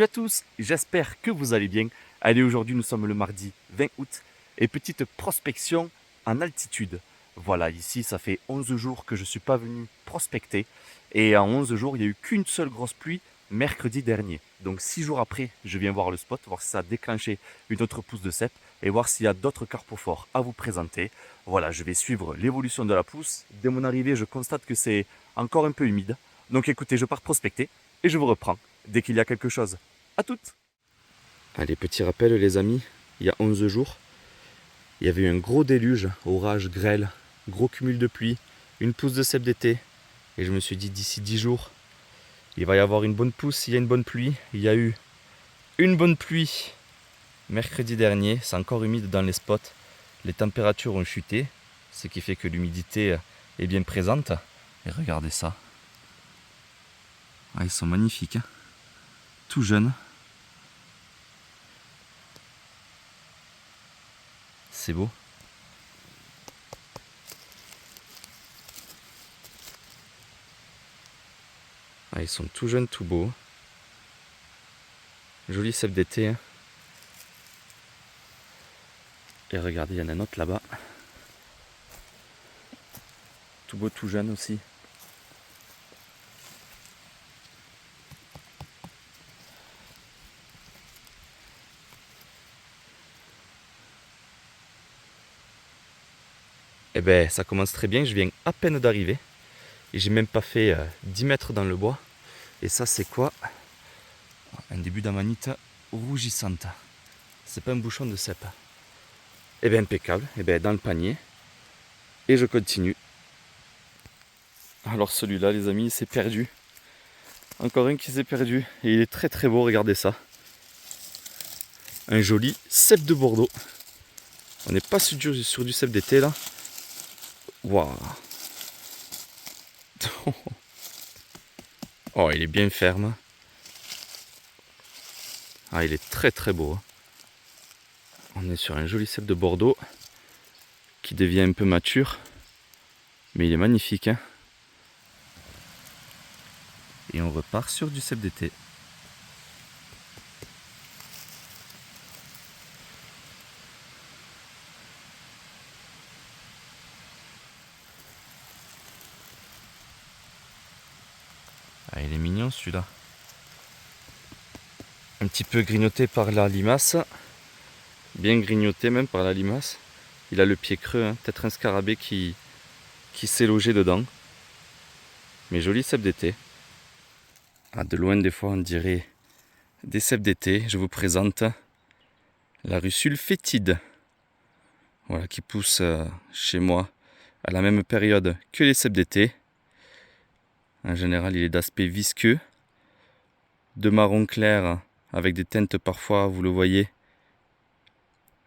Salut à tous, j'espère que vous allez bien. Allez, aujourd'hui nous sommes le mardi 20 août et petite prospection en altitude. Voilà, ici ça fait 11 jours que je ne suis pas venu prospecter et en 11 jours il n'y a eu qu'une seule grosse pluie mercredi dernier. Donc 6 jours après, je viens voir le spot, voir si ça a déclenché une autre pousse de cèpe et voir s'il y a d'autres carpophores à vous présenter. Voilà, je vais suivre l'évolution de la pousse. Dès mon arrivée, je constate que c'est encore un peu humide. Donc écoutez, je pars prospecter et je vous reprends dès qu'il y a quelque chose. À toutes. Allez, petit rappel les amis, il y a 11 jours, il y avait eu un gros déluge, orage, grêle, gros cumul de pluie, une pousse de cèpe d'été. Et je me suis dit d'ici 10 jours, il va y avoir une bonne pousse, il y a une bonne pluie. Il y a eu une bonne pluie mercredi dernier, c'est encore humide dans les spots. Les températures ont chuté, ce qui fait que l'humidité est bien présente. Et regardez ça. Ah, ils sont magnifiques, hein, tout jeunes. C'est beau. Ah, ils sont tout jeunes, tout beaux. Joli cèpe d'été, hein. Et regardez, il y en a un autre là-bas. Tout beau, tout jeune aussi. Eh ben, ça commence très bien. Je viens à peine d'arriver. Et j'ai même pas fait 10 mètres dans le bois. Et ça, c'est quoi? Un début d'amanite rougissante. C'est pas un bouchon de cèpe. Eh bien, impeccable. Eh bien, dans le panier. Et je continue. Alors celui-là, les amis, il s'est perdu. Encore un qui s'est perdu. Et il est très très beau, regardez ça. Un joli cèpe de Bordeaux. On n'est pas sur du cèpe d'été là. Waouh. Oh, il est bien ferme. Ah, il est très très beau. On est sur un joli cèpe de Bordeaux qui devient un peu mature. Mais il est magnifique, hein. Et on repart sur du cèpe d'été. Ah, il est mignon celui-là. Un petit peu grignoté par la limace. Bien grignoté même par la limace. Il a le pied creux, hein. Peut-être un scarabée qui s'est logé dedans. Mais joli cèpe d'été. Ah, de loin des fois on dirait des cèpes d'été. Je vous présente la russule fétide. Voilà, qui pousse chez moi à la même période que les cèpes d'été. En général, il est d'aspect visqueux, de marron clair avec des teintes parfois, vous le voyez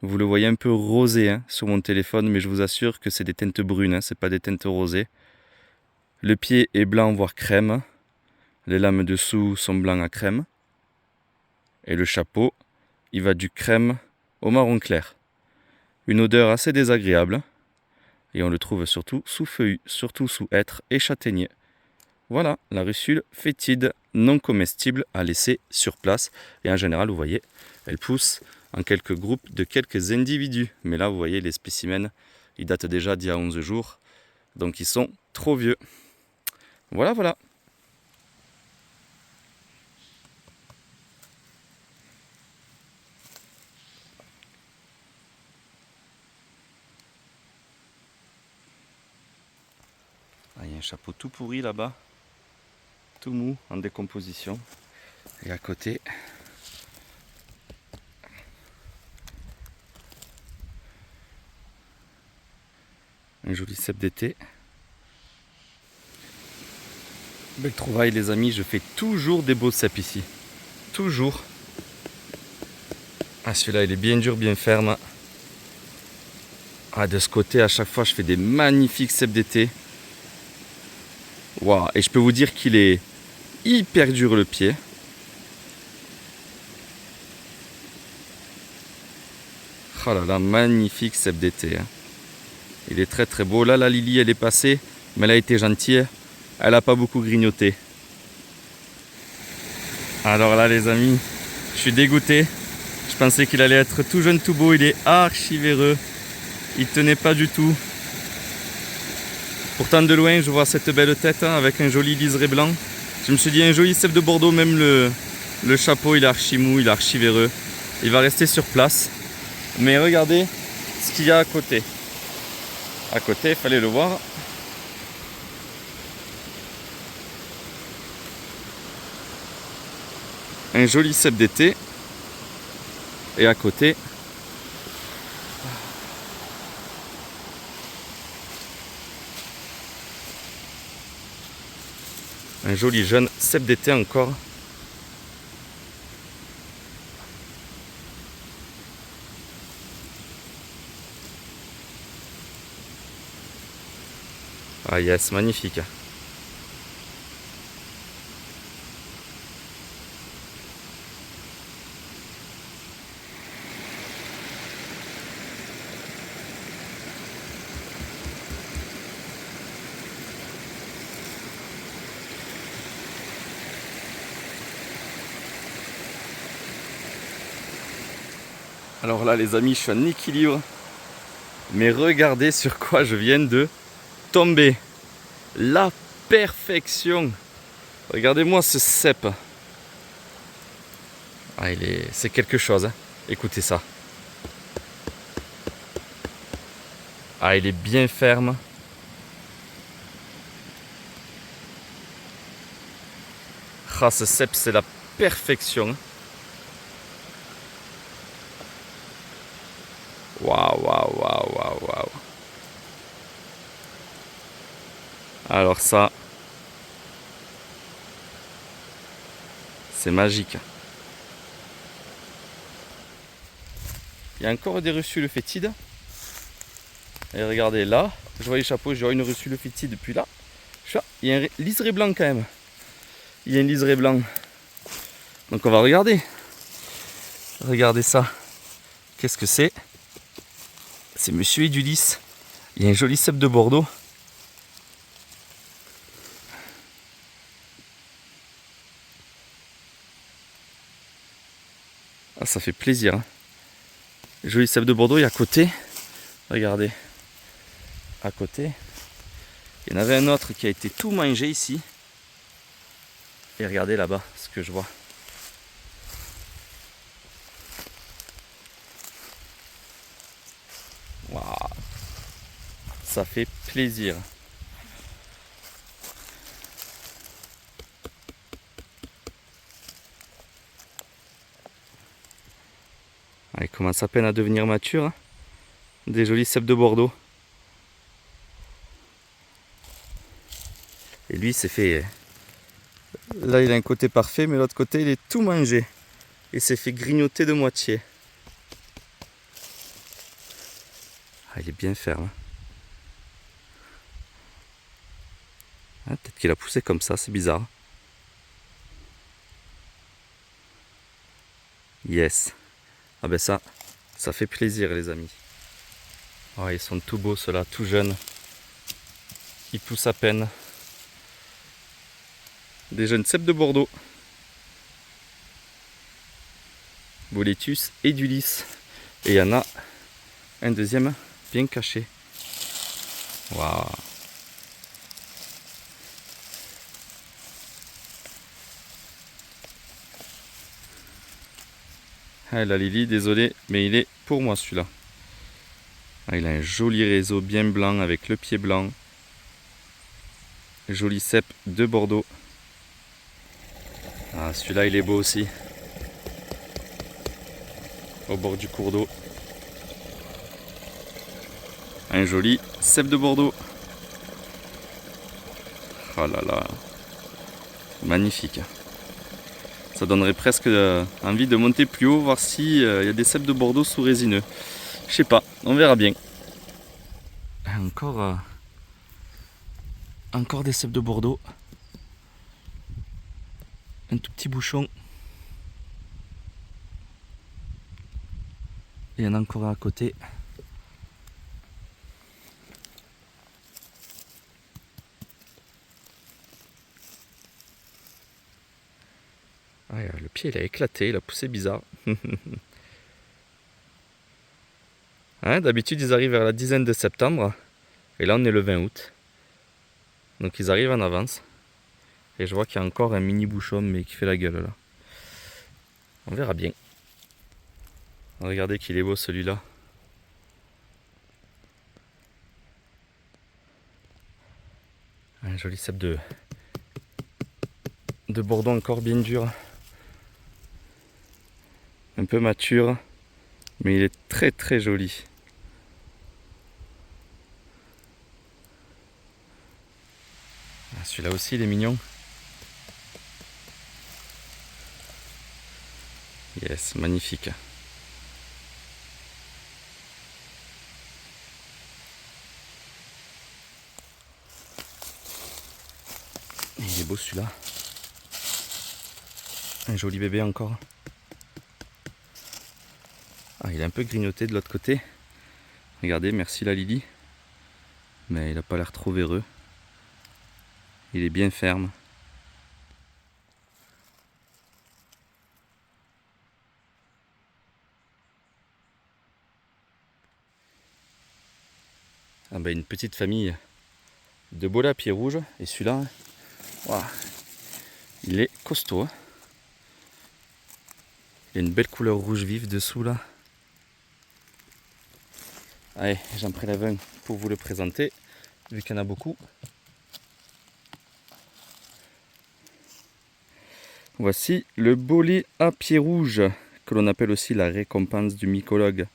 un peu rosé, hein, sur mon téléphone, mais je vous assure que c'est des teintes brunes, hein, c'est pas des teintes rosées. Le pied est blanc voire crème, les lames dessous sont blancs à crème, et le chapeau, il va du crème au marron clair. Une odeur assez désagréable, et on le trouve surtout sous feuilles, surtout sous hêtre et châtaignier. Voilà, la russule fétide, non comestible à laisser sur place. Et en général, vous voyez, elle pousse en quelques groupes de quelques individus. Mais là, vous voyez, les spécimens, ils datent déjà d'il y a 11 jours. Donc, ils sont trop vieux. Voilà, voilà. Ah, il y a un chapeau tout pourri là-bas. Tout mou, en décomposition. Et à côté, un joli cèpe d'été. Belle trouvaille les amis, je fais toujours des beaux cèpes ici. Toujours. Ah, celui-là il est bien dur, bien ferme. Ah, de ce côté à chaque fois je fais des magnifiques cèpes d'été. Waouh, et je peux vous dire qu'il est hyper dur le pied. Oh là là, magnifique cèpe d'été, hein. Il est très très beau. Là la Lily elle est passée, mais elle a été gentille. Elle n'a pas beaucoup grignoté. Alors là les amis, Je suis dégoûté. Je pensais qu'il allait être tout jeune, tout beau. Il est archi véreux. Il tenait pas du tout. Pourtant de loin je vois cette belle tête hein, avec un joli liseré blanc. Je me suis dit un joli cep de Bordeaux, même le chapeau il est archi mou, il est archi véreux. Il va rester sur place. Mais regardez ce qu'il y a à côté. À côté, il fallait le voir. Un joli cep d'été. Et à côté, un joli jeune cep d'été encore. Ah yes, magnifique. Alors là les amis, je suis en équilibre. Mais regardez sur quoi je viens de tomber. La perfection. Regardez-moi ce cep. Ah, c'est quelque chose. Hein. Écoutez ça. Ah, il est bien ferme. Ah, ce cep, c'est la perfection. Waouh, waouh, waouh, waouh, waouh. Alors ça, c'est magique. Il y a encore des reçus le fétide. Et regardez là, je vois les chapeaux, j'aurai une reçue le fétide depuis là. Il y a un liseré blanc quand même. Il y a un liseré blanc. Donc on va regarder. Regardez ça. Qu'est-ce que c'est? C'est Monsieur Edulis. Il y a un joli cep de Bordeaux. Ah, ça fait plaisir. Hein. Joli cep de Bordeaux. Et à côté, regardez. À côté, il y en avait un autre qui a été tout mangé ici. Et regardez là-bas ce que je vois. Waouh, ça fait plaisir. Ah, il commence à peine à devenir mature. Hein. Des jolis cèpes de Bordeaux. Et lui, c'est fait. Là, il a un côté parfait, mais l'autre côté, il est tout mangé. Et s'est fait grignoter de moitié. Ah, il est bien ferme. Ah, peut-être qu'il a poussé comme ça, c'est bizarre. Yes. Ah ben ça fait plaisir les amis. Oh, ils sont tout beaux ceux-là, tout jeunes. Ils poussent à peine. Des jeunes cèpes de Bordeaux. Boletus et d'Ulysse. Et il y en a un deuxième bien caché. Waouh. Ah, la Lily, désolé, mais il est pour moi celui-là. Ah, il a un joli réseau bien blanc avec le pied blanc. Joli cep de Bordeaux. Ah, celui-là, il est beau aussi. Au bord du cours d'eau. Un joli cep de Bordeaux. Oh là là. Magnifique. Ça donnerait presque envie de monter plus haut, voir s'il y a des cèpes de Bordeaux sous résineux. Je sais pas, on verra bien. Encore des cèpes de Bordeaux. Un tout petit bouchon. Et il y en a encore un à côté. Ah, le pied il a éclaté, il a poussé bizarre. Hein, d'habitude ils arrivent vers la dizaine de septembre. Et là on est le 20 août. Donc ils arrivent en avance. Et je vois qu'il y a encore un mini bouchon mais qui fait la gueule là. On verra bien. Regardez qu'il est beau celui-là. Un joli cep de Bordeaux encore bien dur. Un peu mature. Mais il est très très joli. Ah, celui-là aussi il est mignon. Yes, magnifique. Il est beau celui-là. Un joli bébé encore. Ah, il est un peu grignoté de l'autre côté. Regardez, merci la Lily. Mais il n'a pas l'air trop véreux. Il est bien ferme. Ah ben, une petite famille de bola pied rouge. Et celui-là, wow, il est costaud. Hein. Il a une belle couleur rouge vif dessous là. Allez, j'en prélève un pour vous le présenter, vu qu'il y en a beaucoup. Voici le bolet à pied rouge, que l'on appelle aussi la récompense du mycologue.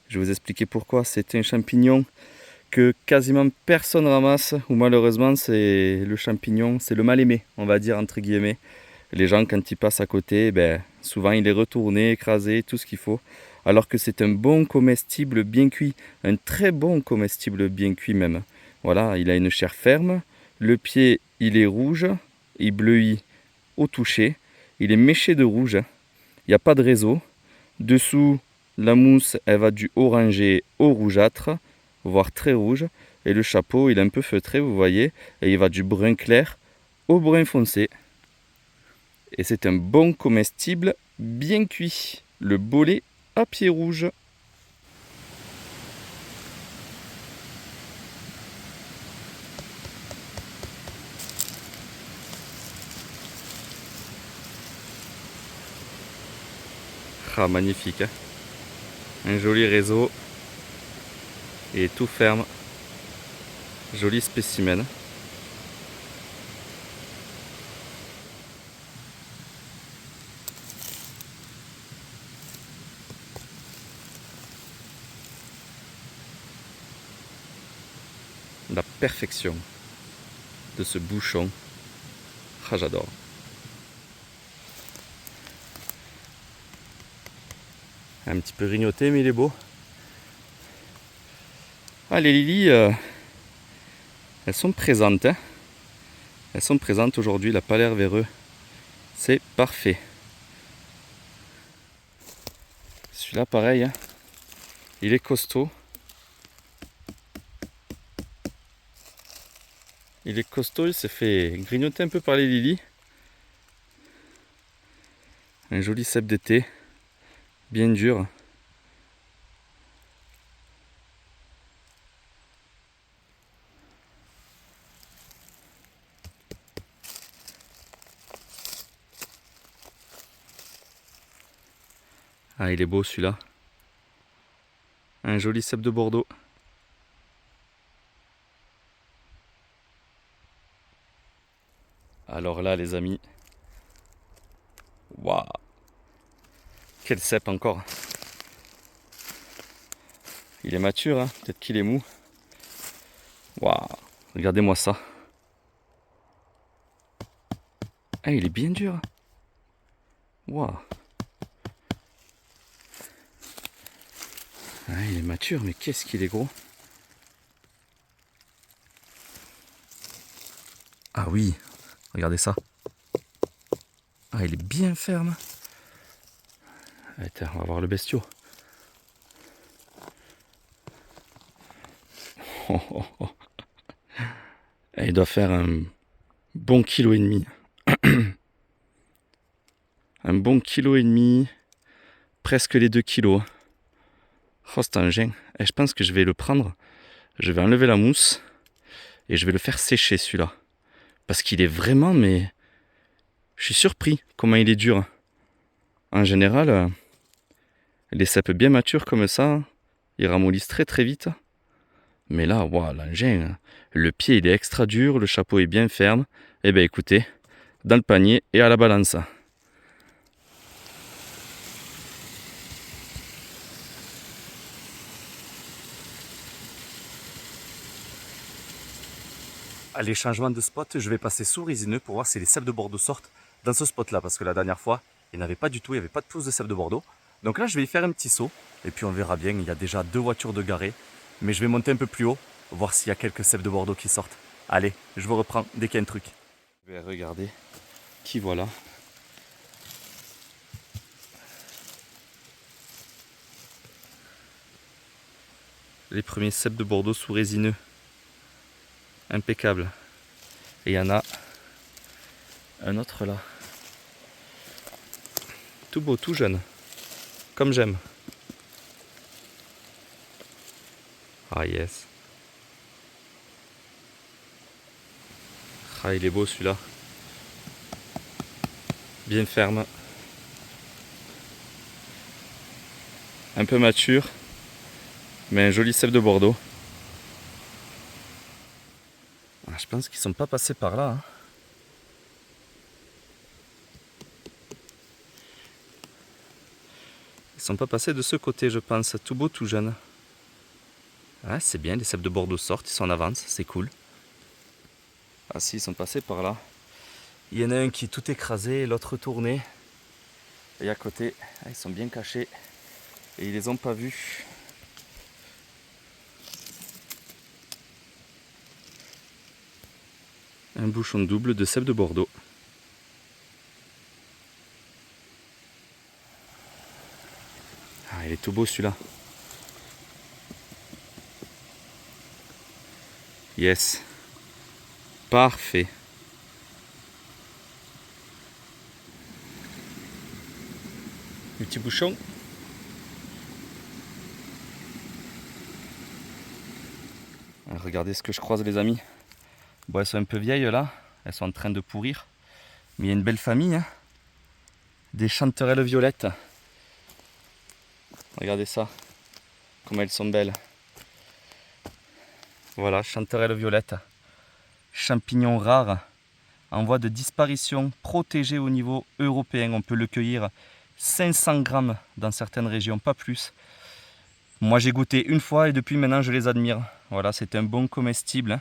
Je vais vous expliquer pourquoi. C'est un champignon que quasiment personne ramasse, ou malheureusement c'est le champignon, c'est le mal aimé, on va dire entre guillemets. Les gens quand ils passent à côté, ben, souvent il est retourné, écrasé, tout ce qu'il faut. Alors que c'est un bon comestible bien cuit, un très bon comestible bien cuit même. Voilà, il a une chair ferme, le pied il est rouge, il bleuit au toucher, il est méché de rouge, il n'y a pas de réseau. Dessous, la mousse elle va du orangé au rougeâtre, voire très rouge. Et le chapeau il est un peu feutré, vous voyez, et il va du brun clair au brun foncé. Et c'est un bon comestible bien cuit, le bolet à pied rouge. Ah, magnifique, hein, un joli réseau et tout ferme, joli spécimen. La perfection de ce bouchon, ah, j'adore. Un petit peu grignoté mais il est beau. Ah, les lilies, elles sont présentes. Hein. Elles sont présentes aujourd'hui, il n'a pas l'air véreux. C'est parfait. Celui-là pareil, hein. Il est costaud. Il est costaud, il s'est fait grignoter un peu par les lilies. Un joli cep d'été, bien dur. Ah, il est beau celui-là. Un joli cep de Bordeaux. Alors là, les amis, waouh, quel cep encore. Il est mature, hein, peut-être qu'il est mou. Waouh, regardez-moi ça. Ah, il est bien dur. Waouh. Ah, il est mature, mais qu'est-ce qu'il est gros. Ah oui, regardez ça. Ah, il est bien ferme. Allez, tiens, on va voir le bestiau. Oh, oh, oh. Il doit faire un bon kilo et demi. un bon 1,5 kg, presque les 2 kilos. Oh, c'est un gin. Et je pense que je vais le prendre, je vais enlever la mousse et je vais le faire sécher celui-là. Parce qu'il est vraiment, mais je suis surpris comment il est dur. En général, les cèpes bien matures comme ça, ils ramollissent très très vite. Mais là, waouh, l'engin, le pied il est extra dur, le chapeau est bien ferme. Eh bien écoutez, dans le panier et à la balance. Allez, changement de spot, je vais passer sous Résineux pour voir si les cèpes de Bordeaux sortent dans ce spot là. Parce que la dernière fois, il n'y en avait pas du tout, il n'y avait pas de pousse de cèpes de Bordeaux. Donc là, je vais y faire un petit saut et puis on verra bien. Il y a déjà 2 voitures de garées. Mais je vais monter un peu plus haut, voir s'il y a quelques cèpes de Bordeaux qui sortent. Allez, je vous reprends dès qu'il y a un truc. Je vais regarder qui voilà. Les premiers cèpes de Bordeaux sous Résineux. Impeccable. Et il y en a un autre là. Tout beau, tout jeune. Comme j'aime. Ah yes. Ah, il est beau celui-là. Bien ferme. Un peu mature. Mais un joli cèpe de Bordeaux. Ah, je pense qu'ils sont pas passés par là. Hein. Ils sont pas passés de ce côté, je pense. Tout beau, tout jeune. Ah, c'est bien, les cèpes de Bordeaux sortent, ils sont en avance, c'est cool. Ah si, ils sont passés par là. Il y en a un qui est tout écrasé, l'autre tourné. Et à côté, ils sont bien cachés. Et ils les ont pas vus. Un bouchon double de cèpes de Bordeaux. Ah, il est tout beau celui-là. Yes. Parfait. Le petit bouchon. Ah, regardez ce que je croise les amis. Bon, elles sont un peu vieilles là. Elles sont en train de pourrir. Mais il y a une belle famille. Hein. Des chanterelles violettes. Regardez ça. Comme elles sont belles. Voilà, chanterelle violette. Champignon rare. En voie de disparition, protégé au niveau européen. On peut le cueillir 500 grammes dans certaines régions, pas plus. Moi j'ai goûté une fois et depuis maintenant je les admire. Voilà, c'est un bon comestible. Hein.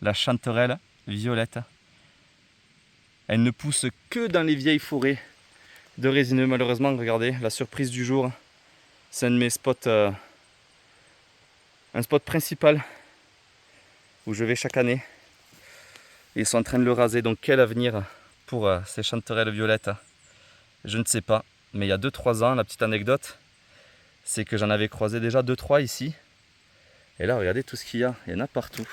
La chanterelle violette. Elle ne pousse que dans les vieilles forêts de Résineux, malheureusement. Regardez, la surprise du jour. C'est un de mes spots, un spot principal où je vais chaque année. Ils sont en train de le raser, donc quel avenir pour ces chanterelles violettes? Je ne sais pas, mais il y a 2-3 ans, la petite anecdote, c'est que j'en avais croisé déjà 2-3 ici. Et là, regardez tout ce qu'il y a, il y en a partout.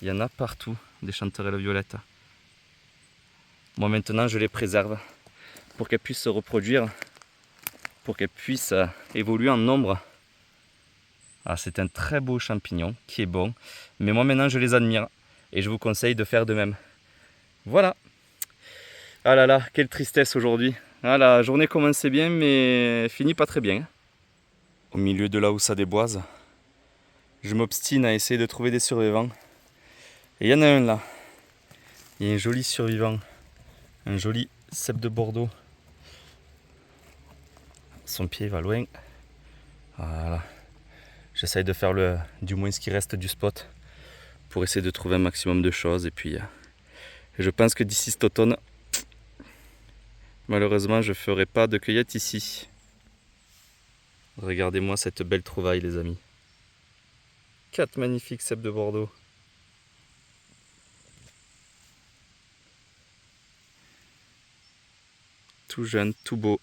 Il y en a partout, des chanterelles violettes. Moi maintenant, je les préserve pour qu'elles puissent se reproduire, pour qu'elles puissent évoluer en nombre. Ah, c'est un très beau champignon qui est bon, mais moi maintenant, je les admire et je vous conseille de faire de même. Voilà. Ah là là, quelle tristesse aujourd'hui. Ah, la journée commençait bien, mais finit pas très bien. Au milieu de là où ça déboise, je m'obstine à essayer de trouver des survivants. Et il y en a un là. Il y a un joli survivant. Un joli cèpe de Bordeaux. Son pied va loin. Voilà. J'essaye de faire du moins ce qui reste du spot pour essayer de trouver un maximum de choses. Et puis, je pense que d'ici cet automne, malheureusement, je ne ferai pas de cueillette ici. Regardez-moi cette belle trouvaille, les amis. 4 magnifiques cèpes de Bordeaux. Tout jeune, tout beau.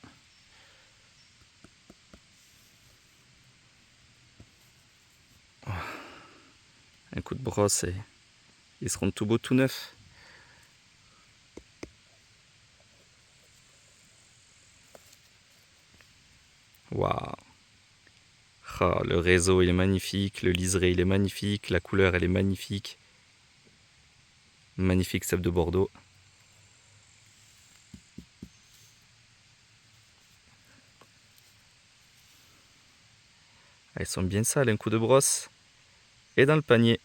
Un coup de brosse et ils seront tout beaux, tout neufs. Waouh. Oh, le réseau il est magnifique, le liseré il est magnifique, la couleur elle est magnifique. Magnifique cèpe de Bordeaux. Elles sont bien sales, un coup de brosse. Et dans le panier.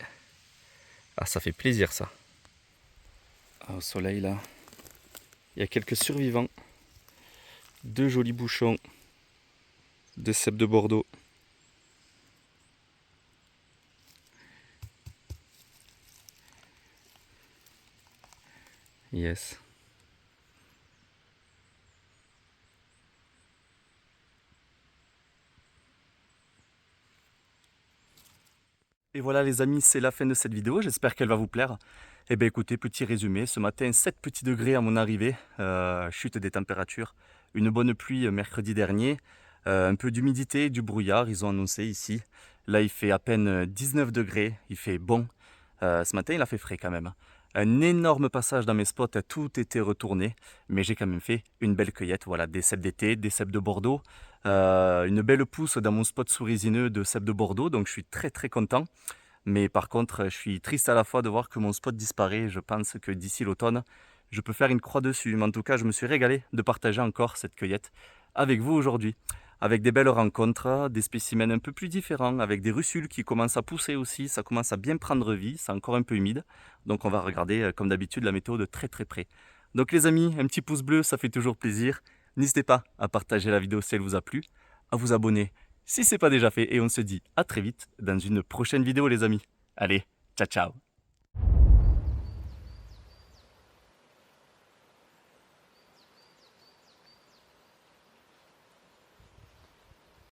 Ah, ça fait plaisir ça. Ah, au soleil là, il y a quelques survivants. 2 jolis bouchons de cèpe de Bordeaux. Yes. Et voilà les amis, c'est la fin de cette vidéo, j'espère qu'elle va vous plaire. Eh bien écoutez, petit résumé, ce matin 7 petits degrés à mon arrivée, chute des températures, une bonne pluie mercredi dernier, un peu d'humidité, du brouillard, ils ont annoncé ici. Là il fait à peine 19 degrés, il fait bon. Ce matin il a fait frais quand même. Un énorme passage dans mes spots, tout était retourné, mais j'ai quand même fait une belle cueillette, voilà, des cèpes d'été, des cèpes de Bordeaux, une belle pousse dans mon spot sous résineux de cèpes de Bordeaux, donc je suis très content. Mais par contre, je suis triste à la fois de voir que mon spot disparaît. Je pense que d'ici l'automne, je peux faire une croix dessus. Mais en tout cas, je me suis régalé de partager encore cette cueillette avec vous aujourd'hui. Avec des belles rencontres, des spécimens un peu plus différents, avec des russules qui commencent à pousser aussi. Ça commence à bien prendre vie, c'est encore un peu humide. Donc on va regarder, comme d'habitude, la météo de très près. Donc les amis, un petit pouce bleu, ça fait toujours plaisir. N'hésitez pas à partager la vidéo si elle vous a plu, à vous abonner si ce n'est pas déjà fait, et on se dit à très vite dans une prochaine vidéo les amis. Allez, ciao ciao.